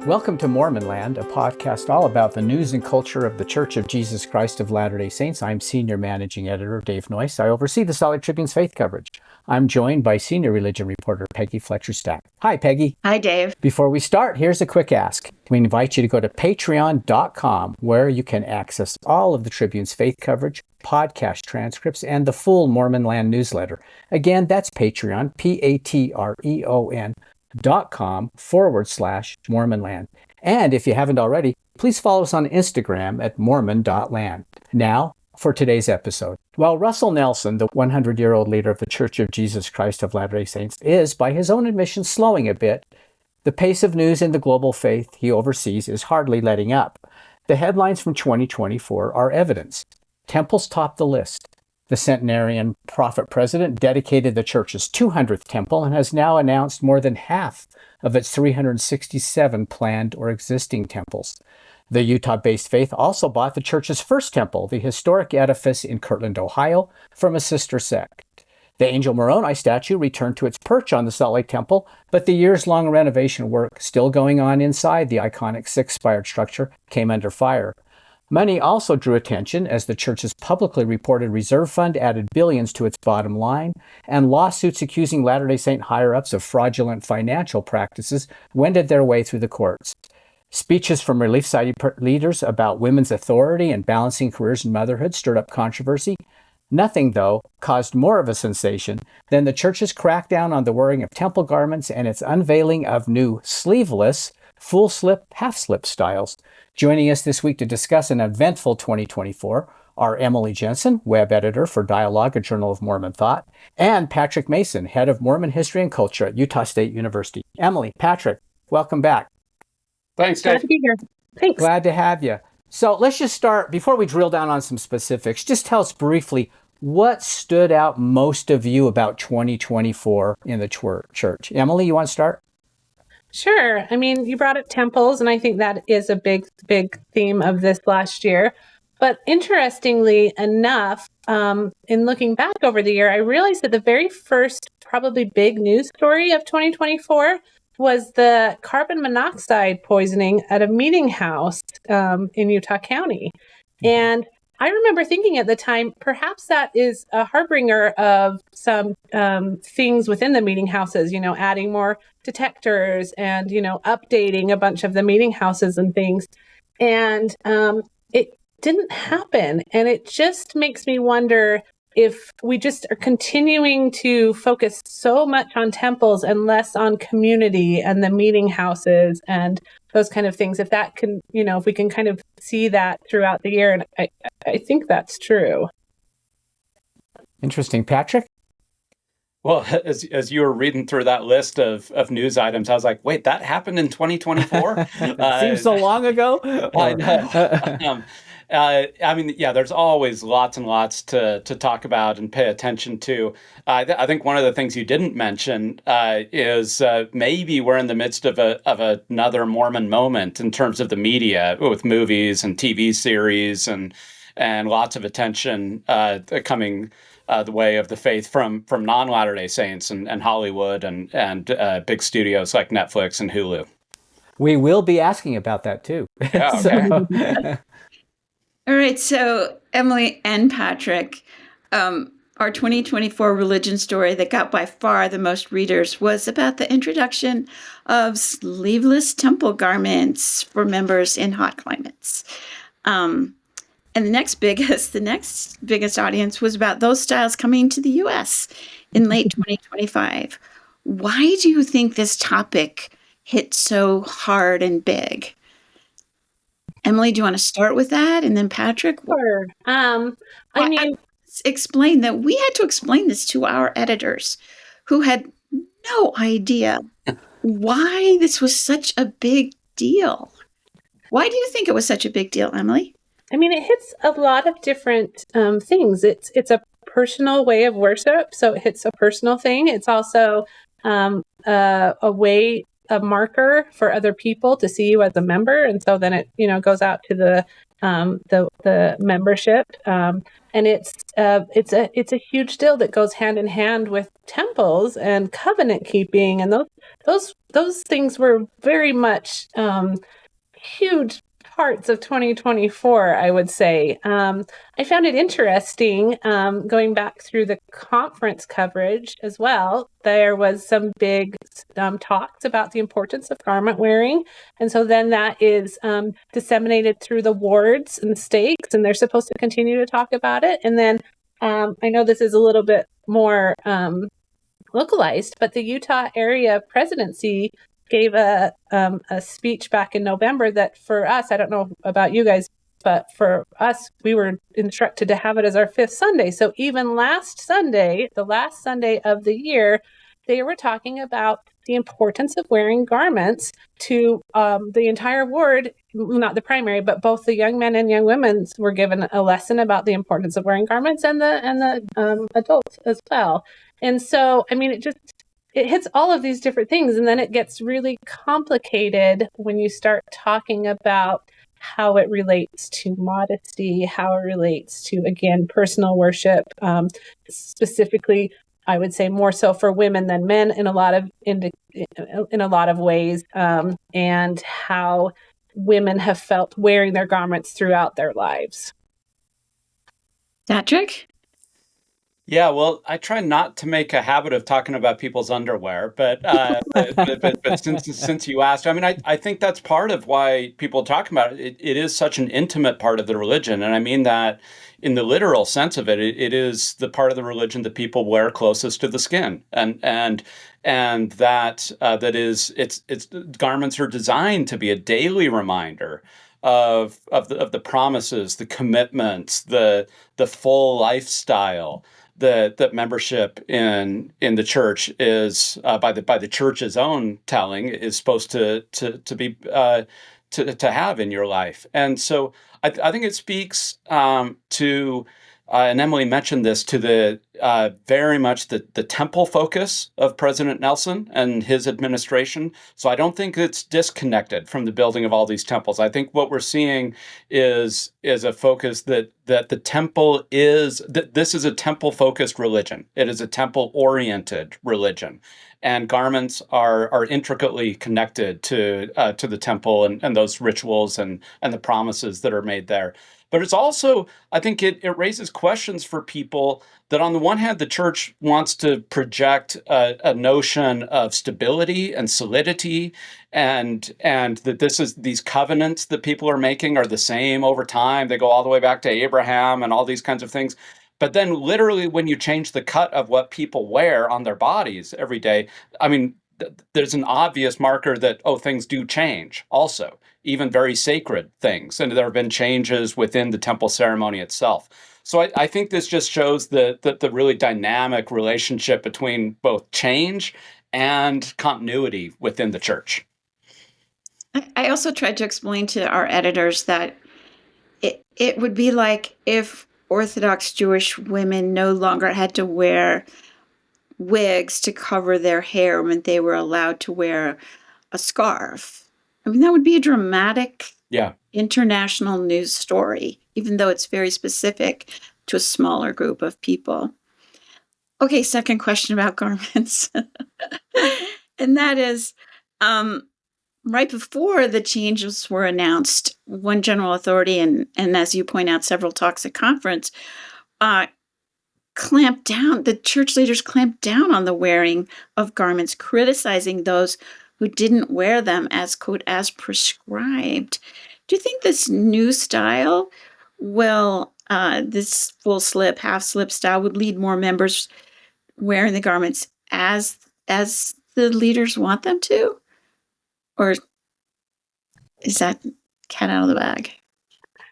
Welcome to Mormon Land, a podcast all about the news and culture of the Church of Jesus Christ of Latter-day Saints. I'm Senior Managing Editor Dave Noyce. I oversee the Salt Lake Tribune's faith coverage. I'm joined by Senior Religion Reporter Peggy Fletcher-Stack. Hi, Peggy. Hi, Dave. Before we start, here's a quick ask. We invite you to go to patreon.com, where you can access all of the Tribune's faith coverage, podcast transcripts, and the full Mormon Land newsletter. Again, that's Patreon, patreon.com/Mormonland. And if you haven't already, please follow us on Instagram at mormon.land. Now, for today's episode. While Russell Nelson, the 100-year-old leader of the Church of Jesus Christ of Latter-day Saints, is, by his own admission, slowing a bit, the pace of news in the global faith he oversees is hardly letting up. The headlines from 2024 are evidence. Temples top the list. The centenarian prophet president dedicated the church's 200th temple and has now announced more than half of its 367 planned or existing temples. The Utah-based faith also bought the church's first temple, the historic edifice in Kirtland, Ohio, from a sister sect. The Angel Moroni statue returned to its perch on the Salt Lake Temple, but the years-long renovation work still going on inside the iconic six-spired structure came under fire. Money also drew attention as the church's publicly reported reserve fund added billions to its bottom line, and lawsuits accusing Latter-day Saint higher-ups of fraudulent financial practices wended their way through the courts. Speeches from Relief Society leaders about women's authority and balancing careers and motherhood stirred up controversy. Nothing, though, caused more of a sensation than the church's crackdown on the wearing of temple garments and its unveiling of new sleeveless, full-slip, half-slip styles. Joining us this week to discuss an eventful 2024 are Emily Jensen, web editor for Dialogue, a Journal of Mormon Thought, and Patrick Mason, head of Mormon History and Culture at Utah State University. Emily, Patrick, welcome back. Thanks, Dave. Glad to be here. Thanks. Glad to have you. So let's just start, before we drill down on some specifics, just tell us briefly what stood out most of you about 2024 in the church. Emily, you want to start? Sure. I mean, you brought up temples, and I think that is a big theme of this last year. But interestingly enough, in looking back over the year, I realized that the very first probably big news story of 2024 was the carbon monoxide poisoning at a meeting house in Utah County. And I remember thinking at the time, perhaps that is a harbinger of some things within the meeting houses, adding more detectors and, updating a bunch of the meeting houses and things. And it didn't happen. And it just makes me wonder if we just are continuing to focus so much on temples and less on community and the meeting houses and those kind of things, if that can, if we can kind of see that throughout the year. And I think that's true. Interesting. Patrick? Well, as you were reading through that list of news items, I was like, wait, that happened in 2024? Seems so long ago. I know. There's always lots and lots to talk about and pay attention to. I think one of the things you didn't mention is maybe we're in the midst of another Mormon moment in terms of the media, with movies and TV series and lots of attention coming the way of the faith from non-Latter-day Saints and Hollywood and big studios like Netflix and Hulu. We will be asking about that too. Yeah, okay. All right. So, Emily and Patrick, our 2024 religion story that got by far the most readers was about the introduction of sleeveless temple garments for members in hot climates. And the next biggest audience was about those styles coming to the U.S. in late 2025. Why do you think this topic hit so hard and big? Emily, do you want to start with that? And then Patrick? Sure. Explain that we had to explain this to our editors who had no idea why this was such a big deal. Why do you think it was such a big deal, Emily? It hits a lot of different things. It's a personal way of worship, so it hits a personal thing. It's also a marker for other people to see you as a member, and so then it goes out to the membership. And it's a huge deal that goes hand in hand with temples and covenant keeping, and those things were very much huge parts of 2024, I would say. I found it interesting going back through the conference coverage as well. There was some big talks about the importance of garment wearing. And so then that is disseminated through the wards and stakes, and they're supposed to continue to talk about it. And then I know this is a little bit more localized, but the Utah area presidency gave a speech back in November that for us, I don't know about you guys, but for us, we were instructed to have it as our fifth Sunday. So even last Sunday, the last Sunday of the year, they were talking about the importance of wearing garments to the entire ward, not the primary, but both the young men and young women were given a lesson about the importance of wearing garments, and the adults as well. And so, I mean, it hits all of these different things, and then it gets really complicated when you start talking about how it relates to modesty, how it relates to, again, personal worship, specifically, I would say more so for women than men in a lot of ways, and how women have felt wearing their garments throughout their lives. Patrick? Yeah, well, I try not to make a habit of talking about people's underwear, but since you asked, I mean, I think that's part of why people talk about it. It is such an intimate part of the religion, and I mean that in the literal sense of it. It is the part of the religion that people wear closest to the skin, and that is its garments are designed to be a daily reminder of the promises, the commitments, the full lifestyle that membership in the church is by the church's own telling is supposed to be to have in your life. And so I think it speaks to and Emily mentioned this, to the very much the temple focus of President Nelson and his administration. So I don't think it's disconnected from the building of all these temples. I think what we're seeing is a focus that the temple is, that this is a temple-focused religion. It is a temple-oriented religion. And garments are intricately connected to the temple and those rituals and the promises that are made there. But it's also, I think it raises questions for people that on the one hand, the church wants to project a notion of stability and solidity, and that these covenants that people are making are the same over time. They go all the way back to Abraham and all these kinds of things. But then literally when you change the cut of what people wear on their bodies every day, I mean, there's an obvious marker that, things do change also, even very sacred things. And there have been changes within the temple ceremony itself. So I think this just shows the really dynamic relationship between both change and continuity within the church. I also tried to explain to our editors that it would be like if Orthodox Jewish women no longer had to wear wigs to cover their hair when they were allowed to wear a scarf. I mean, that would be a dramatic international news story, even though it's very specific to a smaller group of people. Okay, second question about garments. And that is, right before the changes were announced, one general authority, and as you point out, several talks at conference, clamped down, the church leaders clamped down on the wearing of garments, criticizing those who didn't wear them as, quote, as prescribed. Do you think this new style will, this full slip, half slip style would lead more members wearing the garments as the leaders want them to? Or is that cat out of the bag?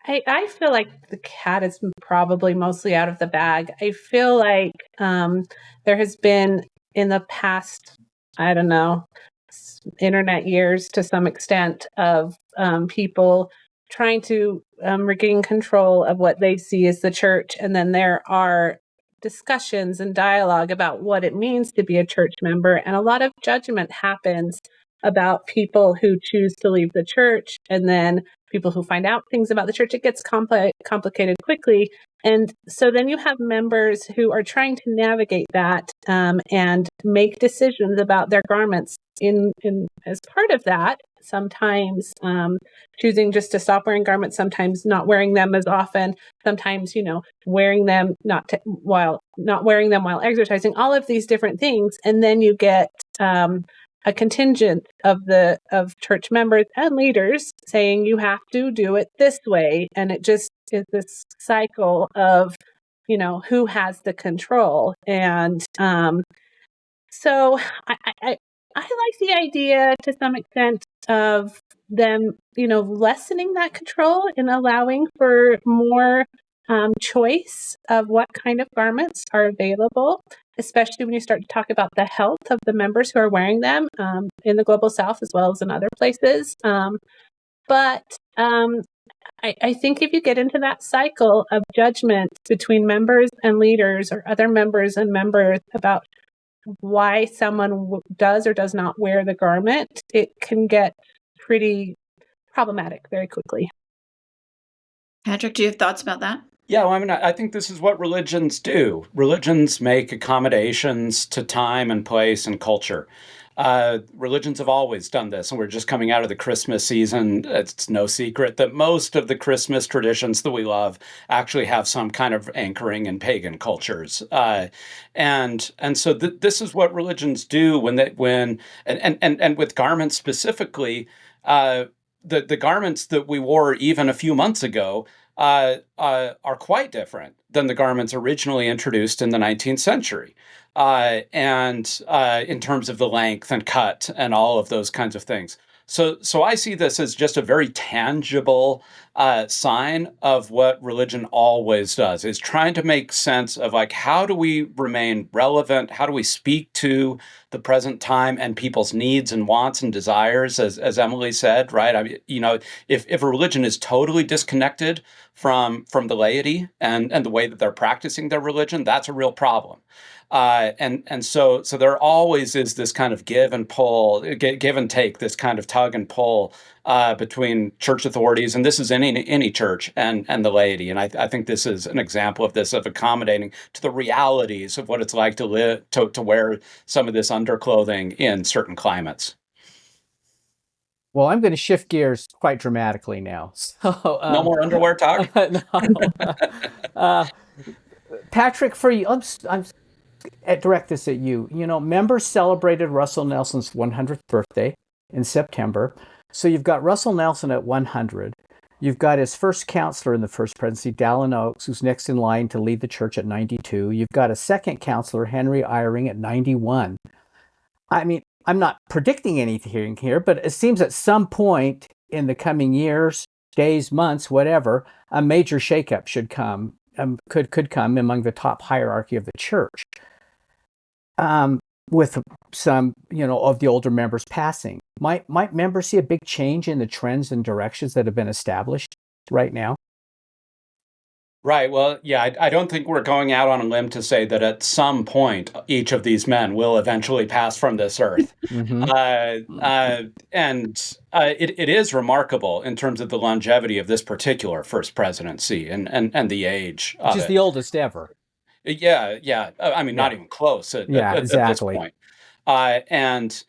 I feel like the cat is probably mostly out of the bag. I feel like there has been in the past, I don't know, internet years to some extent of people trying to regain control of what they see as the church. And then there are discussions and dialogue about what it means to be a church member. And a lot of judgment happens about people who choose to leave the church, and then people who find out things about the church. It gets complicated quickly. And so then you have members who are trying to navigate that and make decisions about their garments in as part of that. Sometimes choosing just to stop wearing garments, sometimes not wearing them as often, sometimes wearing them while not wearing them while exercising. All of these different things, and then you get a contingent of church members and leaders saying you have to do it this way, and it just is this cycle of who has the control. And so I like the idea to some extent of them lessening that control and allowing for more choice of what kind of garments are available, especially when you start to talk about the health of the members who are wearing them in the Global South as well as in other places. But I think if you get into that cycle of judgment between members and leaders or other members and members about why someone does or does not wear the garment, it can get pretty problematic very quickly. Patrick, do you have thoughts about that? Yeah, well, I mean, I think this is what religions do. Religions make accommodations to time and place and culture. Religions have always done this, and we're just coming out of the Christmas season. It's no secret that most of the Christmas traditions that we love actually have some kind of anchoring in pagan cultures, and so this is what religions do and with garments specifically. The garments that we wore even a few months ago are quite different than the garments originally introduced in the 19th century. And in terms of the length and cut and all of those kinds of things. So I see this as just a very tangible sign of what religion always does, is trying to make sense of like, how do we remain relevant? How do we speak to the present time and people's needs and wants and desires, as Emily said, right? I mean, if a religion is totally disconnected from the laity and the way that they're practicing their religion, that's a real problem. And so there always is this kind of give and take, this kind of tug and pull between church authorities, and this is any church and the laity. And I think this is an example of this, of accommodating to the realities of what it's like to live, to wear some of this underclothing in certain climates. Well, I'm going to shift gears quite dramatically now. So no more underwear talk. No. Patrick, for you, I'm direct this at you. Members celebrated Russell Nelson's 100th birthday in September. So you've got Russell Nelson at 100. You've got his first counselor in the First Presidency, Dallin Oaks, who's next in line to lead the church at 92. You've got a second counselor, Henry Eyring, at 91. I mean, I'm not predicting anything here, but it seems at some point in the coming years, days, months, whatever, a major shakeup should come, could come among the top hierarchy of the church. With some, of the older members passing. Might members see a big change in the trends and directions that have been established right now? Right. Well, yeah, I don't think we're going out on a limb to say that at some point each of these men will eventually pass from this earth. Mm-hmm. It is remarkable in terms of the longevity of this particular first presidency and the age of it. Which is the oldest ever. Yeah. I mean, not even close at this point. And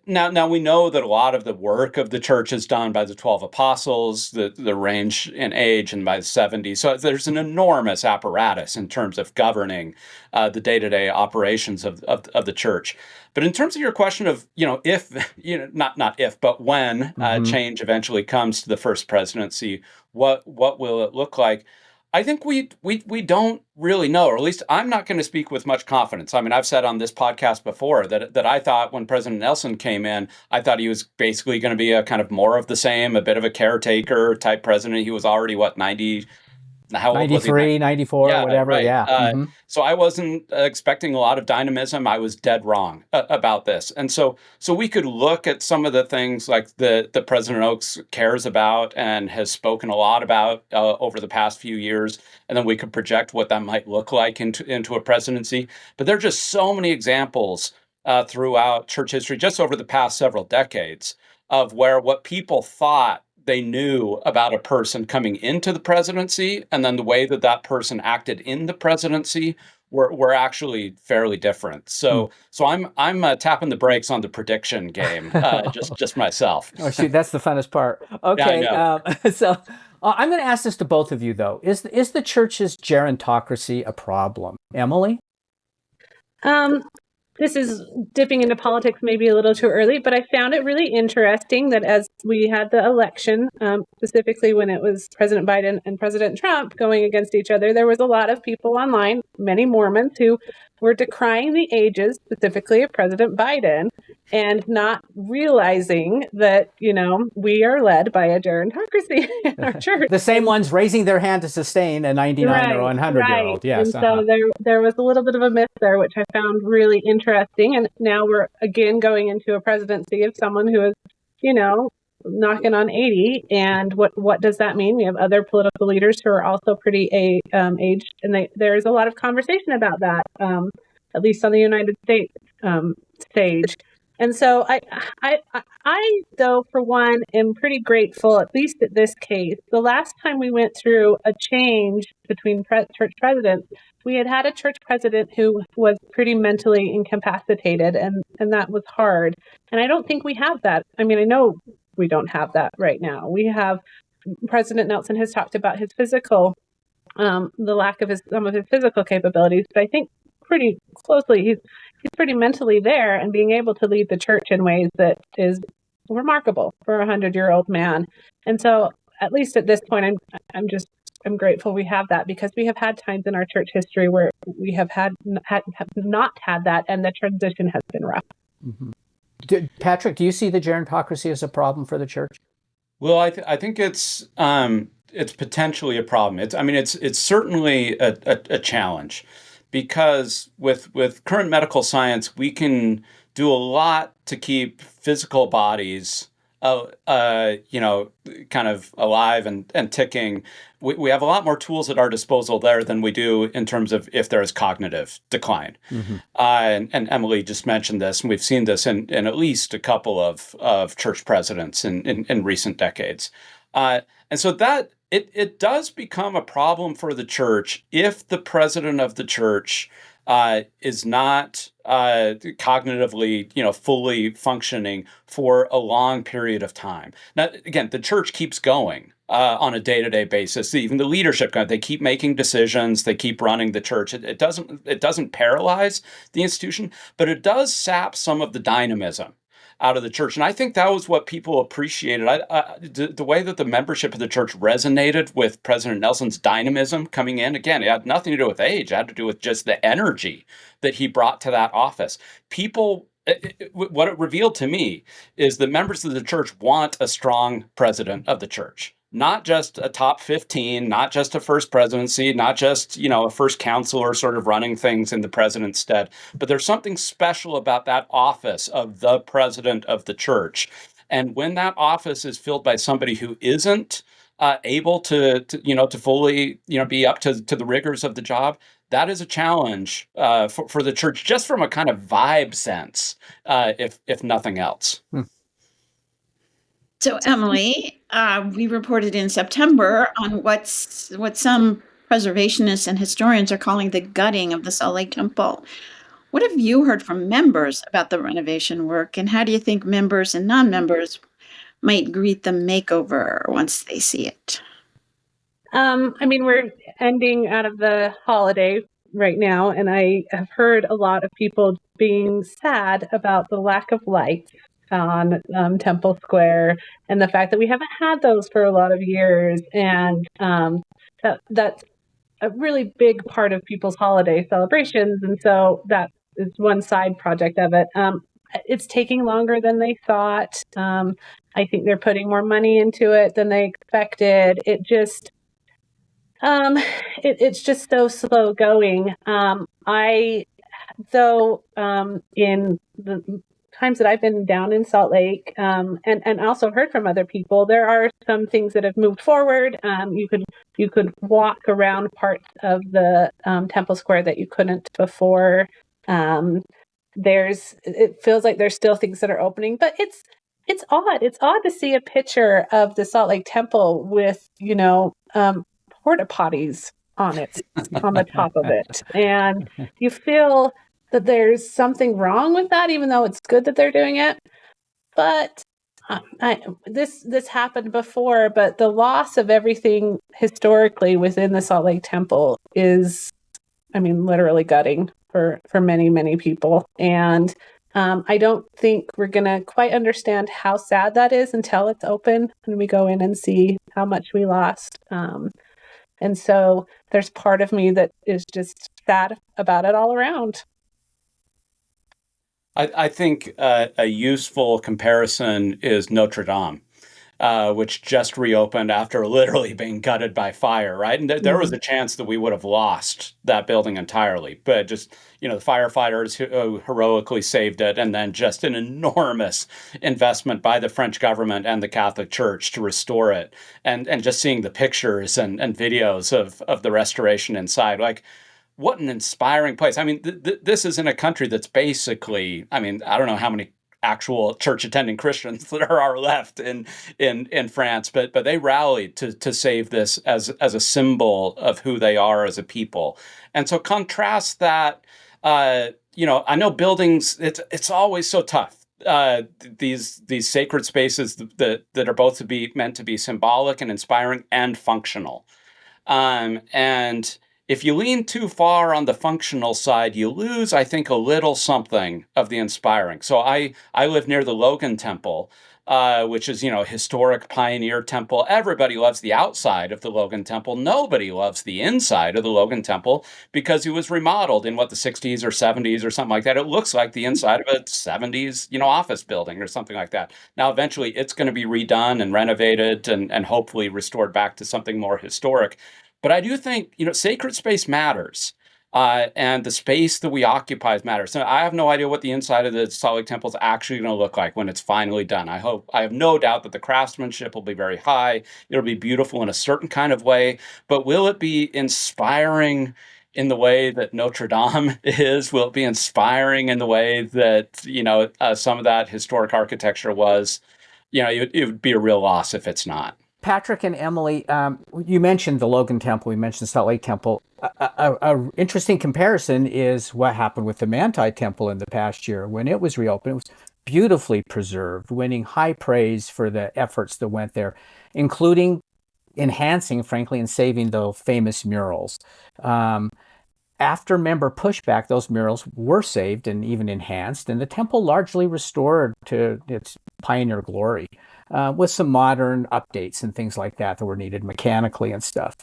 now we know that a lot of the work of the church is done by the 12 apostles, the range in age, and by the 70s. So there's an enormous apparatus in terms of governing the day-to-day operations of the church. But in terms of your question of, if, not if, but when change eventually comes to the first presidency, what will it look like? I think we don't really know, or at least I'm not going to speak with much confidence. I mean, I've said on this podcast before that I thought when President Nelson came in, I thought he was basically going to be a kind of more of the same, a bit of a caretaker type president. He was already, 90? How old was he? 93, 94, whatever. Right. Yeah. So I wasn't expecting a lot of dynamism. I was dead wrong about this. And so we could look at some of the things like the President Oaks cares about and has spoken a lot about over the past few years. And then we could project what that might look like into a presidency. But there are just so many examples throughout church history, just over the past several decades, of where what people thought they knew about a person coming into the presidency, and then the way that that person acted in the presidency were actually fairly different. So I'm tapping the brakes on the prediction game, just myself. Oh, shoot, that's the funnest part. Yeah, I Okay, know. so I'm going to ask this to both of you, though. Is the church's gerontocracy a problem? Emily? This is dipping into politics maybe a little too early, but I found it really interesting that as we had the election, specifically when it was President Biden and President Trump going against each other, there was a lot of people online, many Mormons, who were decrying the ages, specifically of President Biden, and not realizing that, we are led by a gerontocracy in our church. The same ones raising their hand to sustain a 99 or 100-year-old. Yes. And so there was a little bit of a myth there, which I found really interesting. And now we're again going into a presidency of someone who is, knocking on 80. And what does that mean? We have other political leaders who are also pretty aged, and there's a lot of conversation about that, at least on the United States stage. And so I, though, for one, am pretty grateful, at least at this case. The last time we went through a change between church presidents, we had a church president who was pretty mentally incapacitated, and that was hard. And I don't think we have that. I mean, I know we don't have that right now. We have President Nelson has talked about his physical, the lack of some of his physical capabilities, but I think pretty closely he's pretty mentally there and being able to lead the church in ways that is remarkable for a 100-year-old man. And so, at least at this point, I'm grateful we have that, because we have had times in our church history where we have not had that, and the transition has been rough. Mm-hmm. Patrick, do you see the gerontocracy as a problem for the church? Well, I think it's potentially a problem. It's certainly a challenge, because with current medical science, we can do a lot to keep physical bodies, kind of alive and ticking. We have a lot more tools at our disposal there than we do in terms of if there is cognitive decline. Mm-hmm. And Emily just mentioned this, and we've seen this in at least a couple of church presidents in recent decades. And so that it does become a problem for the church if the president of the church is not cognitively, fully functioning for a long period of time. Now, again, the church keeps going on a day-to-day basis. Even the leadership, they keep making decisions. They keep running the church. It doesn't paralyze the institution, but it does sap some of the dynamism out of the church. And I think that was what people appreciated. The way that the membership of the church resonated with President Nelson's dynamism coming in, again, it had nothing to do with age. It had to do with just the energy that he brought to that office. What it revealed to me is that members of the church want a strong president of the church. Not just a top 15, not just a first presidency, not just, a first counselor sort of running things in the president's stead, but there's something special about that office of the president of the church. And when that office is filled by somebody who isn't able to fully, be up to the rigors of the job, that is a challenge for the church, just from a kind of vibe sense, if nothing else. So, Emily, we reported in September on what some preservationists and historians are calling the gutting of the Salt Lake Temple. What have you heard from members about the renovation work, and how do you think members and non-members might greet the makeover once they see it? We're ending out of the holiday right now, and I have heard a lot of people being sad about the lack of lights on Temple Square, and the fact that we haven't had those for a lot of years, and that's a really big part of people's holiday celebrations, and so that is one side project of it. It's taking longer than they thought. I think they're putting more money into it than they expected. It's just so slow going. In the times that I've been down in Salt Lake, and also heard from other people, there are some things that have moved forward. You could walk around parts of the Temple Square that you couldn't before. It feels like there's still things that are opening, but It's odd. It's odd to see a picture of the Salt Lake Temple with, porta potties on it, on the top of it. And you feel that there's something wrong with that, even though it's good that they're doing it. But this happened before, but the loss of everything historically within the Salt Lake Temple is, literally gutting for many, many people. And I don't think we're going to quite understand how sad that is until it's open and we go in and see how much we lost. And so there's part of me that is just sad about it all around. I think a useful comparison is Notre Dame, which just reopened after literally being gutted by fire, right? And there was a chance that we would have lost that building entirely, but just, the firefighters who heroically saved it, and then just an enormous investment by the French government and the Catholic Church to restore it. And just seeing the pictures and videos of the restoration inside, like, what an inspiring place. This is in a country that's basically, I don't know how many actual church attending Christians there are left in France, but they rallied to save this as a symbol of who they are as a people. And so contrast that, I know buildings, it's always so tough. These sacred spaces that are both meant to be symbolic and inspiring and functional. And if you lean too far on the functional side, you lose, I think, a little something of the inspiring. So I live near the Logan Temple, which is, a historic pioneer temple. Everybody loves the outside of the Logan Temple. Nobody loves the inside of the Logan Temple because it was remodeled in, the 60s or 70s or something like that. It looks like the inside of a 70s, office building or something like that. Now, eventually, it's going to be redone and renovated and hopefully restored back to something more historic. But I do think, sacred space matters. And the space that we occupy matters. So I have no idea what the inside of the Salt Lake Temple is actually going to look like when it's finally done. I have no doubt that the craftsmanship will be very high. It'll be beautiful in a certain kind of way. But will it be inspiring in the way that Notre Dame is? Will it be inspiring in the way that, some of that historic architecture was? It would be a real loss if it's not. Patrick and Emily, you mentioned the Logan Temple, you mentioned Salt Lake Temple. A interesting comparison is what happened with the Manti Temple in the past year. When it was reopened, it was beautifully preserved, winning high praise for the efforts that went there, including enhancing, frankly, and saving the famous murals. After member pushback, those murals were saved and even enhanced, and the temple largely restored to its pioneer glory, with some modern updates and things like that were needed mechanically and stuff.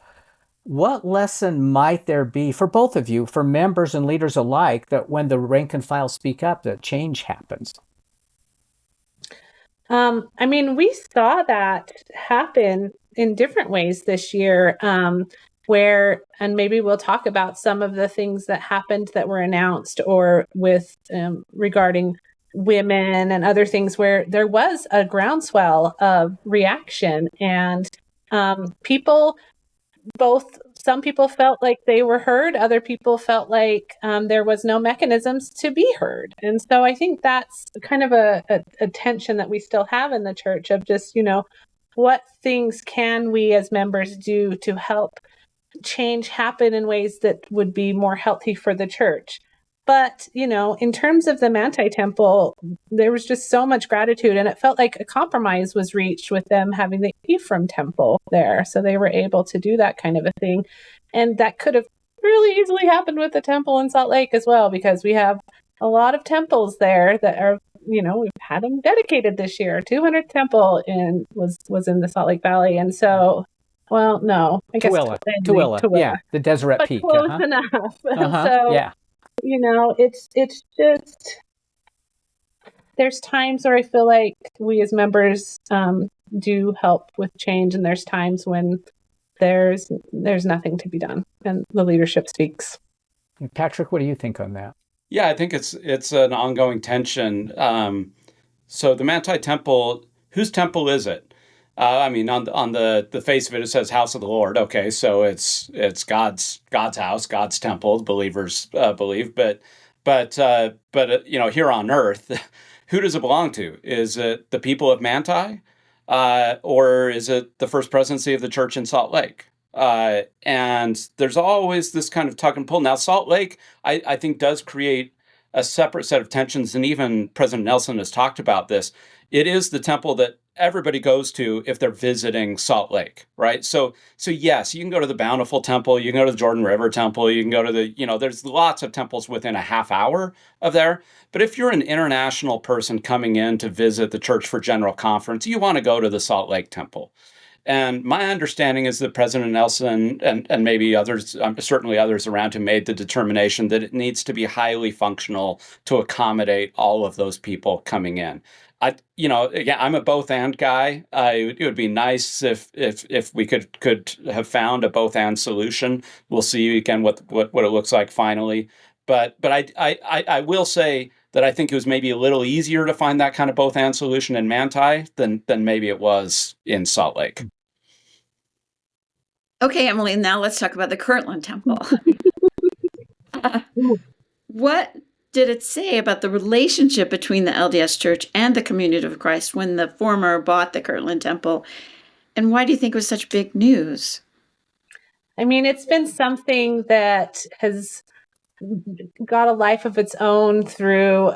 What lesson might there be for both of you, for members and leaders alike, that when the rank and file speak up, that change happens? We saw that happen in different ways this year, and maybe we'll talk about some of the things that happened that were announced, or with regarding women and other things where there was a groundswell of reaction, and some people felt like they were heard, other people felt like there was no mechanisms to be heard. And so I think that's kind of a tension that we still have in the church of just, what things can we as members do to help change happen in ways that would be more healthy for the church. But, in terms of the Manti Temple, there was just so much gratitude, and it felt like a compromise was reached with them having the Ephraim Temple there. So they were able to do that kind of a thing. And that could have really easily happened with the temple in Salt Lake as well, because we have a lot of temples there that are, we've had them dedicated this year. 200th temple was in the Salt Lake Valley. And so, well, no, I guess Tooele. Yeah, the Deseret Peak. Close enough. So, yeah. It's just, there's times where I feel like we as members do help with change, and there's times when there's nothing to be done and the leadership speaks. Patrick, what do you think on that? Yeah, I think it's an ongoing tension. So the Manti Temple, whose temple is it? On the face of it, it says House of the Lord. Okay, so it's God's house, God's temple. Believers believe, but here on earth, who does it belong to? Is it the people of Manti? Or is it the First Presidency of the Church in Salt Lake? And there's always this kind of tug and pull. Now, Salt Lake, I think, does create a separate set of tensions, and even President Nelson has talked about this. It is the temple that everybody goes to if they're visiting Salt Lake, right? So yes, you can go to the Bountiful Temple, you can go to the Jordan River Temple, you can go to there's lots of temples within a half hour of there. But if you're an international person coming in to visit the Church for General Conference, you want to go to the Salt Lake Temple. And my understanding is that President Nelson and maybe others, certainly others around him, made the determination that it needs to be highly functional to accommodate all of those people coming in. Again, I'm a both and guy. It would be nice if we could have found a both and solution. We'll see again what it looks like finally. But I will say that I think it was maybe a little easier to find that kind of both and solution in Manti than maybe it was in Salt Lake. Okay, Emily, now let's talk about the Kirtland Temple. What did it say about the relationship between the LDS Church and the Community of Christ when the former bought the Kirtland Temple? And why do you think it was such big news? I mean, it's been something that has got a life of its own through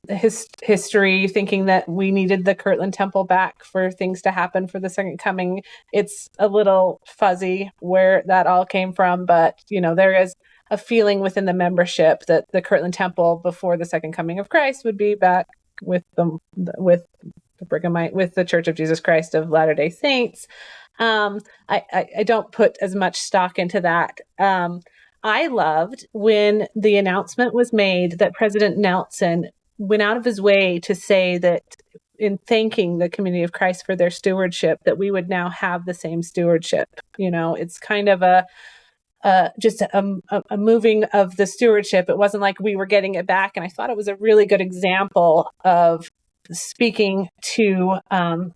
history, thinking that we needed the Kirtland Temple back for things to happen for the second coming. It's a little fuzzy where that all came from, but there is a feeling within the membership that the Kirtland Temple before the second coming of Christ would be back with the Brighamite, with the Church of Jesus Christ of Latter-day Saints. I don't put as much stock into that. I loved when the announcement was made that President Nelson went out of his way to say that in thanking the Community of Christ for their stewardship, that we would now have the same stewardship. It's kind of just a moving of the stewardship. It wasn't like we were getting it back. And I thought it was a really good example of speaking to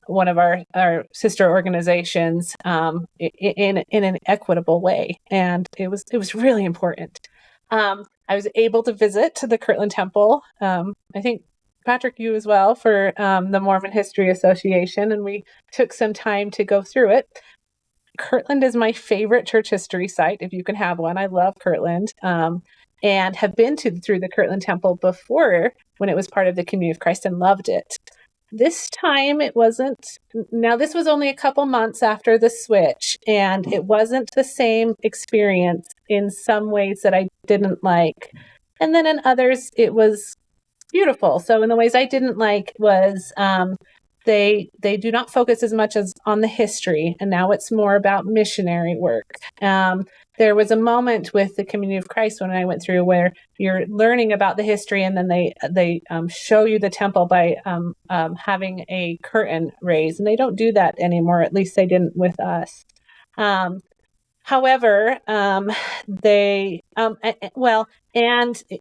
one of our sister organizations in an equitable way, and it was really important. I was able to visit the Kirtland Temple. I think Patrick, you as well, for the Mormon History Association, and we took some time to go through it. Kirtland is my favorite church history site, if you can have one. I love Kirtland, and have been through the Kirtland Temple before when it was part of the Community of Christ and loved it. This time it wasn't. Now, this was only a couple months after the switch, and it wasn't the same experience in some ways that I didn't like. And then in others, it was beautiful. So in the ways I didn't like was they do not focus as much as on the history, and now it's more about missionary work. There was a moment with the Community of Christ when I went through where you're learning about the history, and then they show you the temple by having a curtain raised, and they don't do that anymore. At least they didn't with us. However, and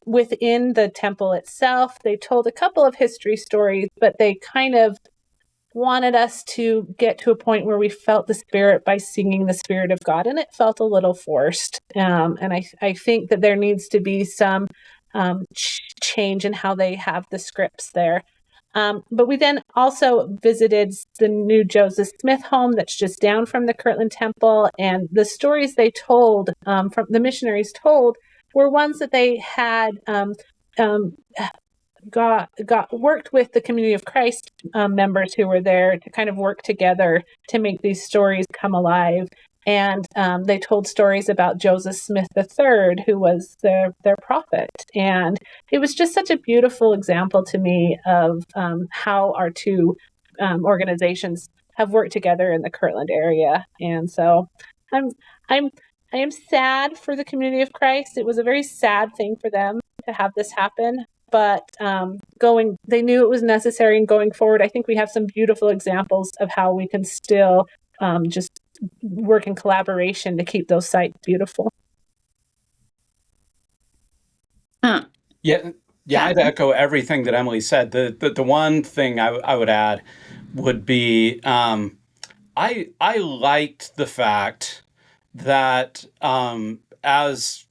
within the temple itself, they told a couple of history stories, but they kind of wanted us to get to a point where we felt the Spirit by singing the Spirit of God, and it felt a little forced. And I think that there needs to be some change in how they have the scripts there. But we then also visited the new Joseph Smith home that's just down from the Kirtland Temple, and the stories they told, from the missionaries told, were ones that they had worked with the Community of Christ members who were there to kind of work together to make these stories come alive. And they told stories about Joseph Smith III, who was their prophet. And it was just such a beautiful example to me of how our two organizations have worked together in the Kirtland area. And so I am sad for the Community of Christ. It was a very sad thing for them to have this happen. But they knew it was necessary, and going forward, I think we have some beautiful examples of how we can still just work in collaboration to keep those sites beautiful. Yeah, I'd echo everything that Emily said. The one thing I would add would be I liked the fact that as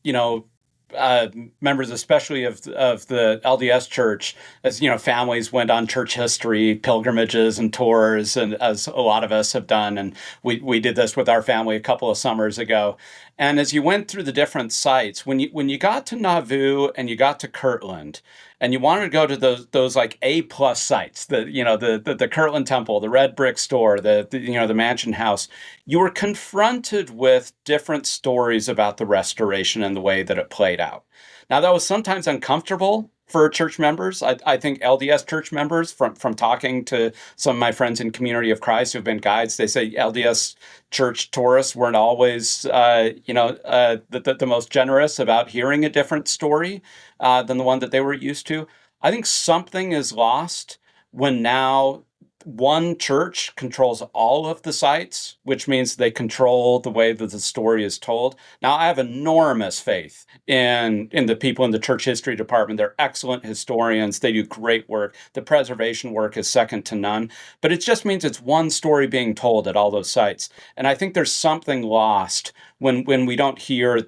members, especially of the LDS Church, as families went on church history pilgrimages and tours, and as a lot of us have done, and we did this with our family a couple of summers ago. And as you went through the different sites, when you got to Nauvoo and you got to Kirtland, and you wanted to go to those like A+ sites, the Kirtland Temple, the red brick store, the mansion house, you were confronted with different stories about the restoration and the way that it played out. Now, that was sometimes uncomfortable for church members. I think LDS church members, from talking to some of my friends in Community of Christ who've been guides, they say LDS church tourists weren't always, the most generous about hearing a different story than the one that they were used to. I think something is lost when now one church controls all of the sites, which means they control the way that the story is told. Now, I have enormous faith in the people in the church history department. They're excellent historians. They do great work. The preservation work is second to none. But it just means it's one story being told at all those sites. And I think there's something lost when we don't hear,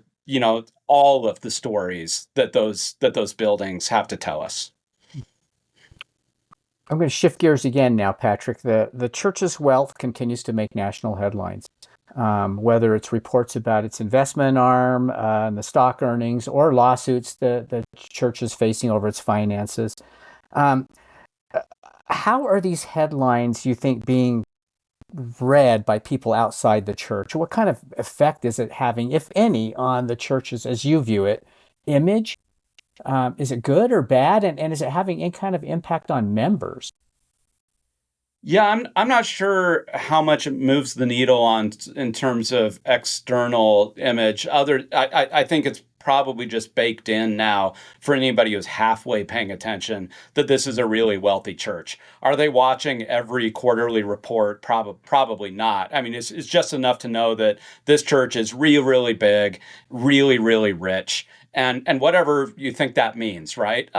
all of the stories that those buildings have to tell us. I'm going to shift gears again now, Patrick. The church's wealth continues to make national headlines, whether it's reports about its investment arm and the stock earnings, or lawsuits the church is facing over its finances. How are these headlines, you think, being read by people outside the church? What kind of effect is it having, if any, on the church's, as you view it, image? Is it good or bad? And is it having any kind of impact on members? Yeah, I'm not sure how much it moves the needle in terms of external image. I think it's probably just baked in now for anybody who's halfway paying attention that this is a really wealthy church. Are they watching every quarterly report? Probably not. I mean, it's just enough to know that this church is really, really big, really, really rich. And whatever you think that means, right?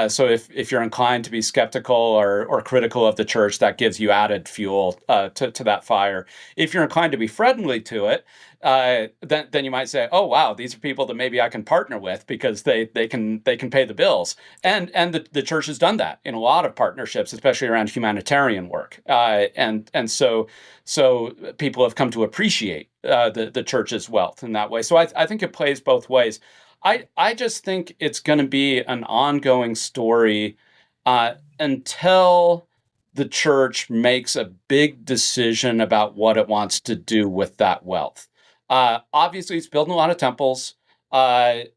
So if you're inclined to be skeptical or critical of the church, that gives you added fuel to that fire. If you're inclined to be friendly to it, then you might say, oh wow, these are people that maybe I can partner with because they can pay the bills. And the church has done that in a lot of partnerships, especially around humanitarian work. And so people have come to appreciate the church's wealth in that way. So I think it plays both ways. I just think it's going to be an ongoing story until the church makes a big decision about what it wants to do with that wealth. Obviously, it's building a lot of temples, but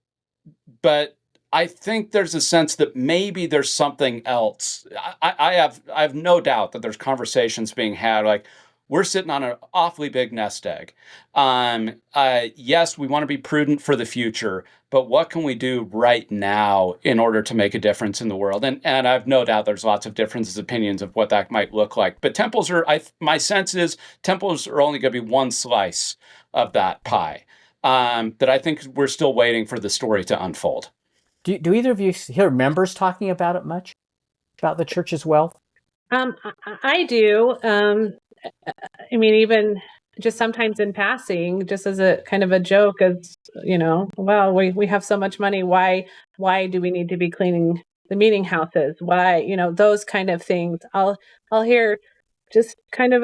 I think there's a sense that maybe there's something else. I have no doubt that there's conversations being had, like, we're sitting on an awfully big nest egg. Yes, we want to be prudent for the future, but what can we do right now in order to make a difference in the world? And I have no doubt there's lots of differences, opinions of what that might look like. But temples my sense is temples are only going to be one slice of that pie. That I think we're still waiting for the story to unfold. Do either of you hear members talking about it much, about the church's wealth? I do. I mean, even just sometimes in passing, just as a kind of a joke, as well, we have so much money. Why do we need to be cleaning the meeting houses? Why, those kind of things. I'll hear just kind of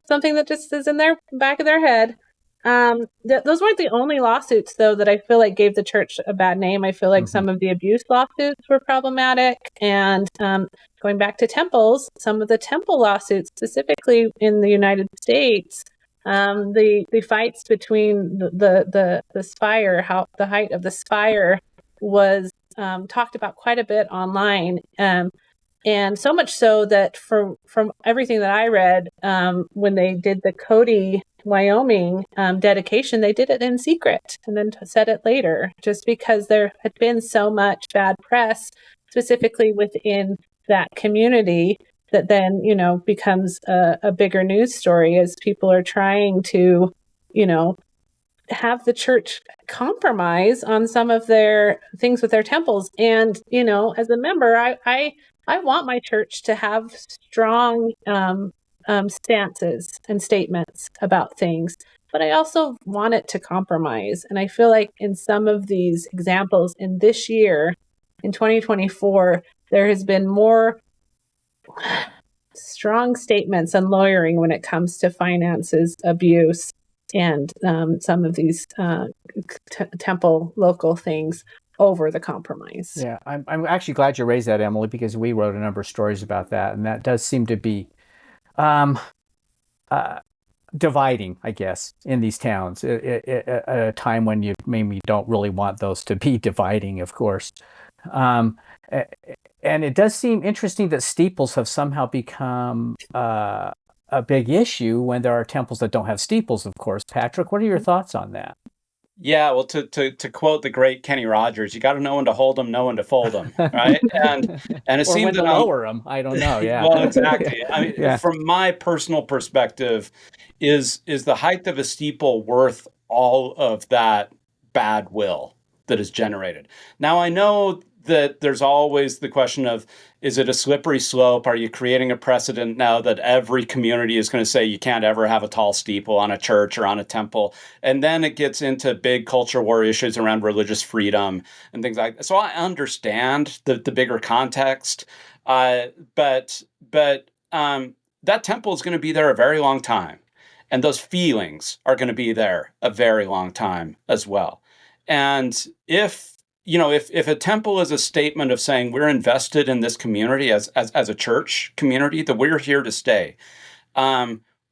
something that just is in their back of their head. Those weren't the only lawsuits, though, that I feel like gave the church a bad name. I feel like some of the abuse lawsuits were problematic. And going back to temples, some of the temple lawsuits, specifically in the United States, the fights between the spire, how the height of the spire was talked about quite a bit online. And so much so that from everything that I read, when they did the Cody, Wyoming dedication, they did it in secret and then said it later, just because there had been so much bad press, specifically within that community, that then, becomes a bigger news story as people are trying to, have the church compromise on some of their things with their temples. And, as a member, I want my church to have strong stances and statements about things. but I also want it to compromise. And I feel like in some of these examples in this year, in 2024, there has been more strong statements and lawyering when it comes to finances, abuse, and some of these temple local things over the compromise. Yeah, I'm actually glad you raised that, Emily, because we wrote a number of stories about that, and that does seem to be dividing, I guess, in these towns at a time when you maybe don't really want those to be dividing, of course. And it does seem interesting that steeples have somehow become a big issue when there are temples that don't have steeples, of course. Patrick, what are your thoughts on that? Yeah, well, to quote the great Kenny Rogers, you got to know when to hold them, know when to fold them, right? And it or seems when to that lower them. I don't know. Yeah. well, exactly. I mean, Yeah. from my personal perspective, is the height of a steeple worth all of that bad will that is generated? Now, I know that there's always the question of, is it a slippery slope? Are you creating a precedent now that every community is going to say you can't ever have a tall steeple on a church or on a temple? And then it gets into big culture war issues around religious freedom and things like that. So I understand the bigger context, but that temple is going to be there a very long time. And those feelings are going to be there a very long time as well. And if a temple is a statement of saying we're invested in this community as a church community, that we're here to stay,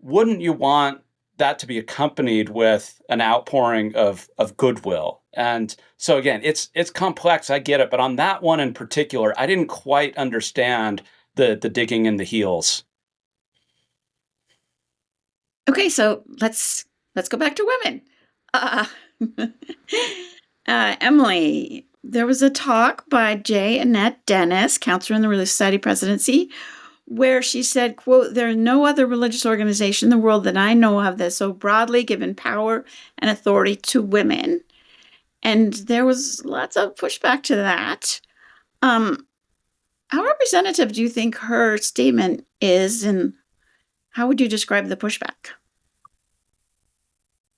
wouldn't you want that to be accompanied with an outpouring of goodwill? And so again, it's complex, I get it, but on that one in particular, I didn't quite understand the digging in the heels. Okay, so let's go back to women. Emily, there was a talk by J. Annette Dennis, counselor in the Religious Society presidency, where she said, quote, "There is no other religious organization in the world that I know of that so broadly given power and authority to women." And there was lots of pushback to that. How representative do you think her statement is, and how would you describe the pushback?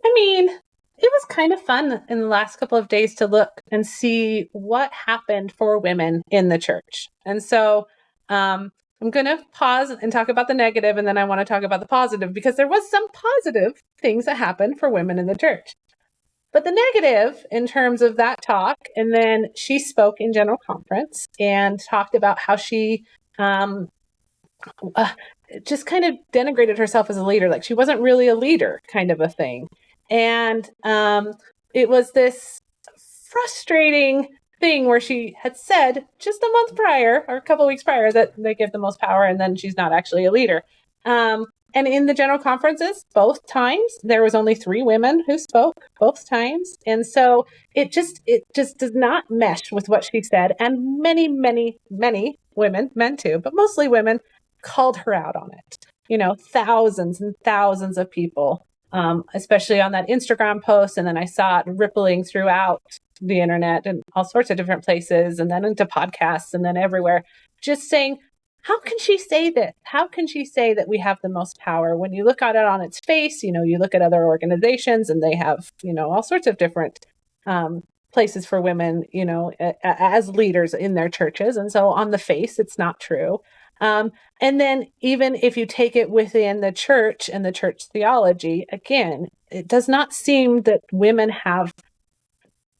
I mean, it was kind of fun in the last couple of days to look and see what happened for women in the church. And so I'm going to pause and talk about the negative, and then I want to talk about the positive, because there was some positive things that happened for women in the church. But the negative in terms of that talk, and then she spoke in general conference and talked about how she just kind of denigrated herself as a leader, like she wasn't really a leader kind of a thing. And it was this frustrating thing where she had said just a month prior or a couple of weeks prior that they give the most power, and then she's not actually a leader. And in the general conferences, both times, there was only 3 women who spoke both times. And so it just does not mesh with what she said. And many, many, many women, men too, but mostly women, called her out on it. Thousands and thousands of people, especially on that Instagram post. And then I saw it rippling throughout the internet and all sorts of different places, and then into podcasts, and then everywhere, just saying, how can she say this? How can she say that we have the most power? When you look at it on its face, you look at other organizations and they have, all sorts of different places for women, as leaders in their churches. And so on the face, it's not true. And then even if you take it within the church and the church theology, again, it does not seem that women have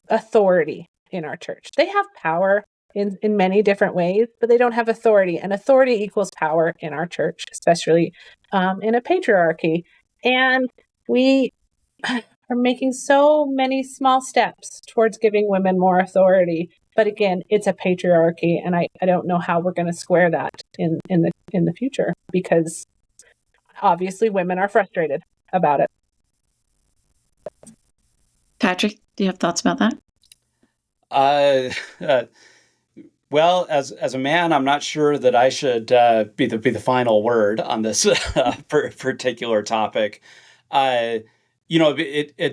authority in our church. They have power in many different ways, but they don't have authority. And authority equals power in our church, especially in a patriarchy. And we are making so many small steps towards giving women more authority. But again, it's a patriarchy, and I don't know how we're going to square that in the future, because obviously women are frustrated about it. Patrick, do you have thoughts about that? Well, as a man, I'm not sure that I should be the final word on this particular topic. It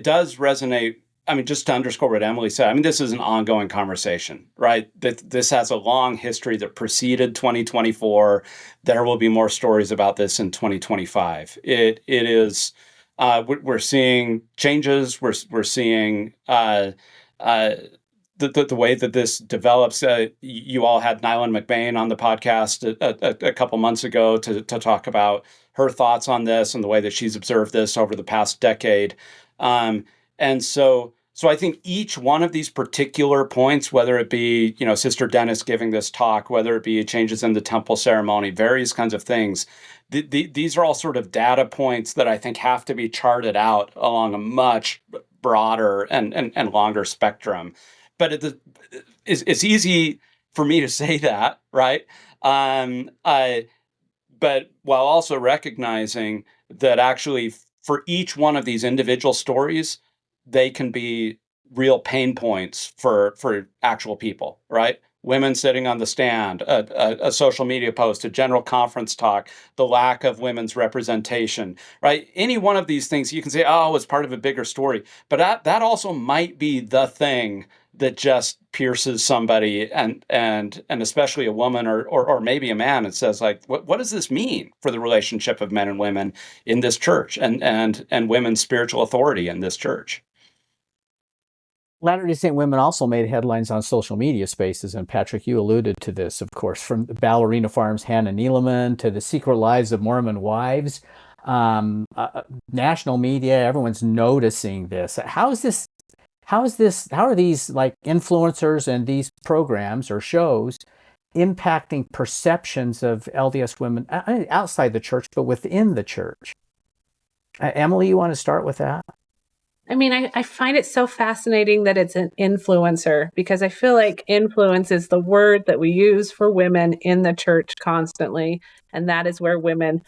does resonate. I mean, just to underscore what Emily said, I mean, this is an ongoing conversation, right? This has a long history that preceded 2024. There will be more stories about this in 2025. It is we're seeing changes. We're seeing the way that this develops. You all had Nylan McBain on the podcast a couple months ago to talk about her thoughts on this and the way that she's observed this over the past decade. And so I think each one of these particular points, whether it be, Sister Dennis giving this talk, whether it be changes in the temple ceremony, various kinds of things, these are all sort of data points that I think have to be charted out along a much broader and longer spectrum. But it's easy for me to say that, right? But while also recognizing that actually for each one of these individual stories, they can be real pain points for actual people, right? Women sitting on the stand, a social media post, a general conference talk, the lack of women's representation, right? Any one of these things you can say, oh, it's part of a bigger story. But that also might be the thing that just pierces somebody and especially a woman or maybe a man and says, like, what does this mean for the relationship of men and women in this church and women's spiritual authority in this church? Latter-day Saint women also made headlines on social media spaces, and Patrick, you alluded to this, of course, from the Ballerina Farms' Hannah Neeleman to the Secret Lives of Mormon Wives. National media, everyone's noticing this. How are these like influencers and these programs or shows impacting perceptions of LDS women outside the church, but within the church? Emily, you want to start with that? I mean, I find it so fascinating that it's an influencer, because I feel like influence is the word that we use for women in the church constantly. And that is where women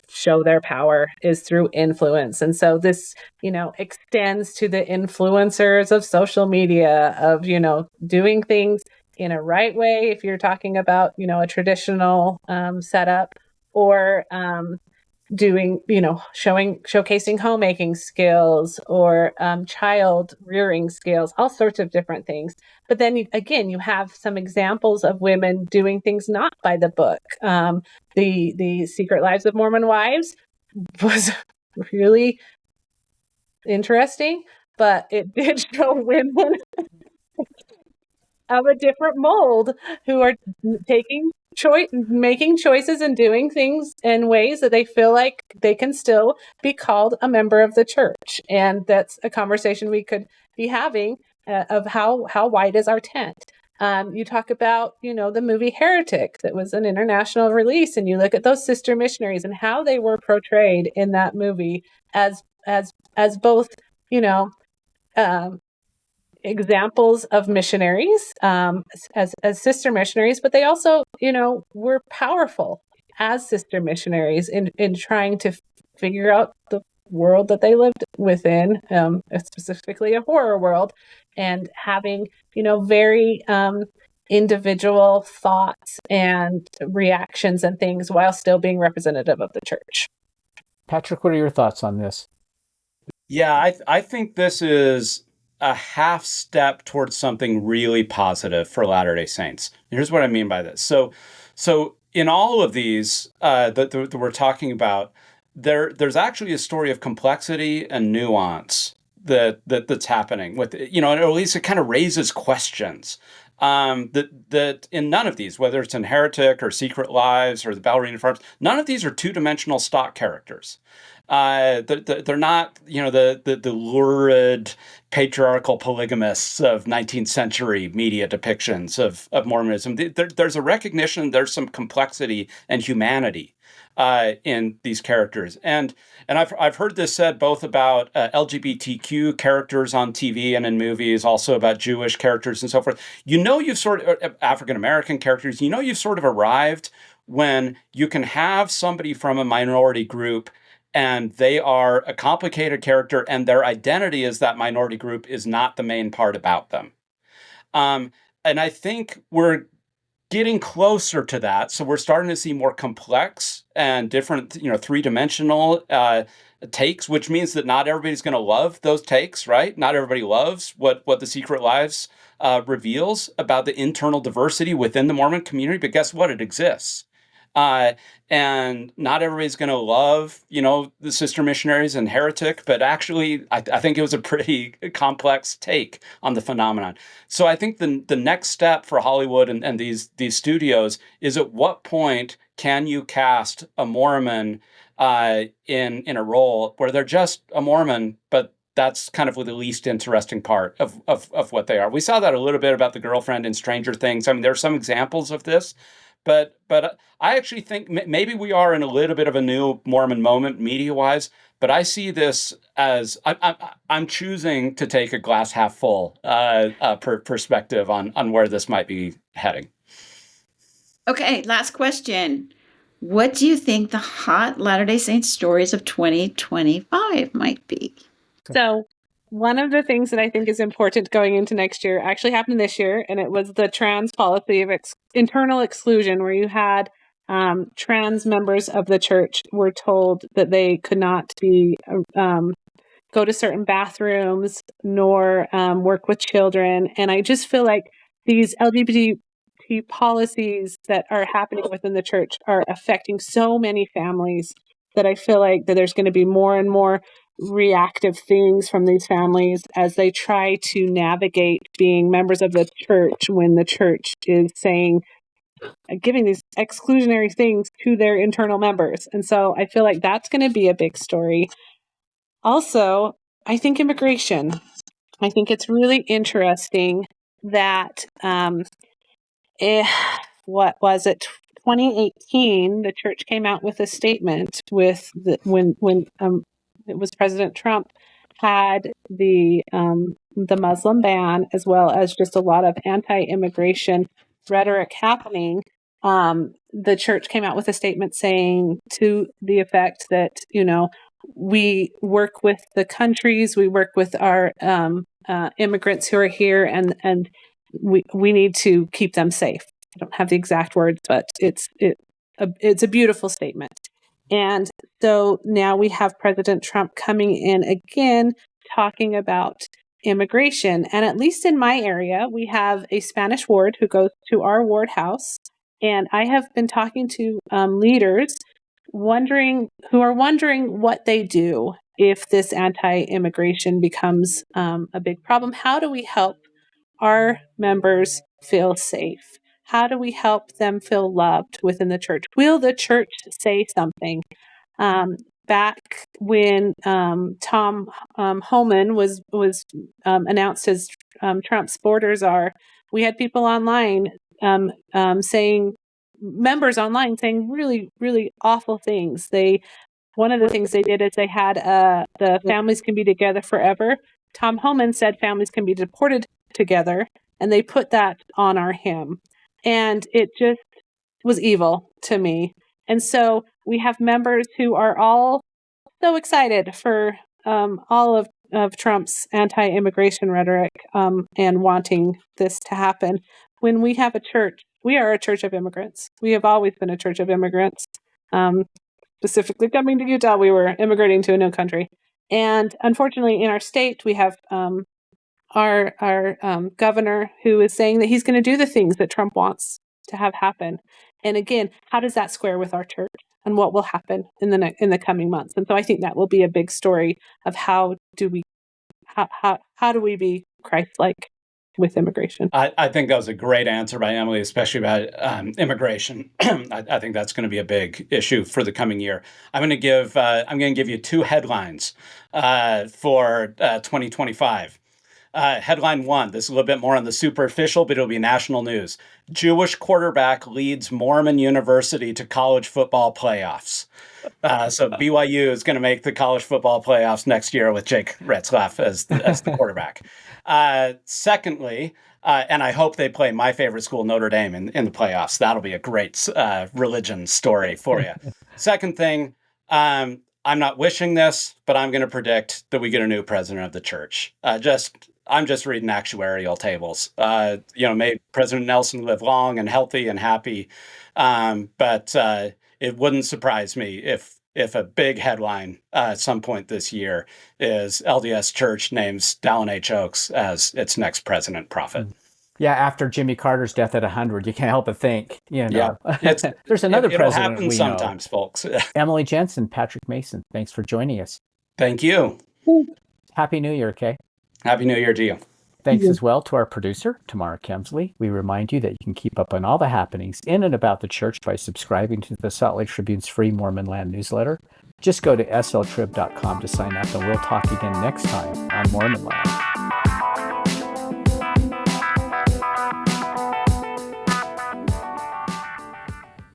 show their power, is through influence. And so this, extends to the influencers of social media, of, doing things in a right way, if you're talking about, a traditional setup, or doing, showcasing homemaking skills, or child rearing skills, all sorts of different things. But then you have some examples of women doing things not by the book. The Secret Lives of Mormon Wives was really interesting, but it did show women of a different mold who are making choices and doing things in ways that they feel like they can still be called a member of the church. And that's a conversation we could be having of how wide is our tent. You talk about, the movie Heretic, that was an international release, and you look at those sister missionaries and how they were portrayed in that movie as both, examples of missionaries, as sister missionaries, but they also, were powerful as sister missionaries in trying to figure out the world that they lived within, specifically a horror world, and having, very individual thoughts and reactions and things while still being representative of the church. Patrick, what are your thoughts on this? Yeah, I think this is a half step towards something really positive for Latter-day Saints. Here's what I mean by this. So in all of these that we're talking about, there's actually a story of complexity and nuance that's happening with, or at least it kind of raises questions that in none of these, whether it's in Heretic or Secret Lives or the Ballerina Farms, none of these are two-dimensional stock characters. They're not, the lurid patriarchal polygamists of 19th century media depictions of Mormonism. There's a recognition, there's some complexity and humanity in these characters. And I've heard this said both about LGBTQ characters on TV and in movies, also about Jewish characters and so forth. You've sort of, African-American characters, you've sort of arrived when you can have somebody from a minority group and they are a complicated character and their identity as that minority group is not the main part about them. And I think we're getting closer to that. So we're starting to see more complex and different, three-dimensional takes, which means that not everybody's going to love those takes, right? Not everybody loves what the Secret Lives reveals about the internal diversity within the Mormon community, but guess what? It exists. And not everybody's going to love, the sister missionaries and heretic, but actually, I think it was a pretty complex take on the phenomenon. So I think the next step for Hollywood and these studios is, at what point can you cast a Mormon in a role where they're just a Mormon, but that's kind of the least interesting part of what they are. We saw that a little bit about the girlfriend in Stranger Things. I mean, there are some examples of this, but I actually think maybe we are in a little bit of a new Mormon moment media-wise. But I see this as I'm choosing to take a glass half full perspective on where this might be heading. Okay, last question. What do you think the hot Latter-day Saints stories of 2025 might be? So one of the things that I think is important going into next year actually happened this year, and it was the trans policy of internal exclusion, where you had trans members of the church were told that they could not be go to certain bathrooms nor work with children. And I just feel like these LGBT policies that are happening within the church are affecting so many families that I feel like that there's going to be more and more reactive things from these families as they try to navigate being members of the church when the church is saying, giving these exclusionary things to their internal members. And so I feel like that's going to be a big story. Also, I think immigration. I think it's really interesting that what was it? 2018, the church came out with a statement when it was President Trump had the Muslim ban, as well as just a lot of anti-immigration rhetoric happening. The church came out with a statement saying to the effect that, we work with the countries, we work with our immigrants who are here, and we need to keep them safe. I don't have the exact words, but it's a beautiful statement. And so now we have President Trump coming in again, talking about immigration. And at least in my area, we have a Spanish ward who goes to our ward house. And I have been talking to leaders who are wondering what they do if this anti-immigration becomes a big problem. How do we help our members feel safe? How do we help them feel loved within the church? Will the church say something? Back when Tom Homan was announced as Trump's border czar, we had people online saying, members online saying really, really awful things. One of the things they did is they had the families can be together forever. Tom Homan said families can be deported together, and they put that on our hymn. And it just was evil to me. And so we have members who are all so excited for all of Trump's anti-immigration rhetoric and wanting this to happen. When we have a church, we are a church of immigrants. We have always been a church of immigrants. Specifically coming to Utah, we were immigrating to a new country. And unfortunately, in our state, we have our governor who is saying that he's going to do the things that Trump wants to have happen. And again, how does that square with our church and what will happen in the coming months? And so I think that will be a big story of how do we be Christ-like with immigration. I think that was a great answer by Emily, especially about immigration. I think that's going to be a big issue for the coming year. I'm going to give you two headlines for 2025. Headline one, this is a little bit more on the superficial, but it'll be national news. Jewish quarterback leads Mormon University to college football playoffs. So BYU is going to make the college football playoffs next year with Jake Retzlaff as the quarterback. Secondly, and I hope they play my favorite school, Notre Dame, in the playoffs. That'll be a great religion story for you. Second thing, I'm not wishing this, but I'm going to predict that we get a new president of the church. I'm just reading actuarial tables. May President Nelson live long and healthy and happy. But it wouldn't surprise me if a big headline at some point this year is LDS Church names Dallin H. Oaks as its next president prophet. Yeah, after Jimmy Carter's death at 100, you can't help but think, Yeah. There's another It'll president happen we sometimes, folks. know. Emily Jensen, Patrick Mason, thanks for joining us. Thank you. Happy New Year, Kay. Happy New Year to you. Thanks as well to our producer, Tamara Kemsley. We remind you that you can keep up on all the happenings in and about the church by subscribing to the Salt Lake Tribune's free Mormon Land newsletter. Just go to sltrib.com to sign up, and we'll talk again next time on Mormon Land.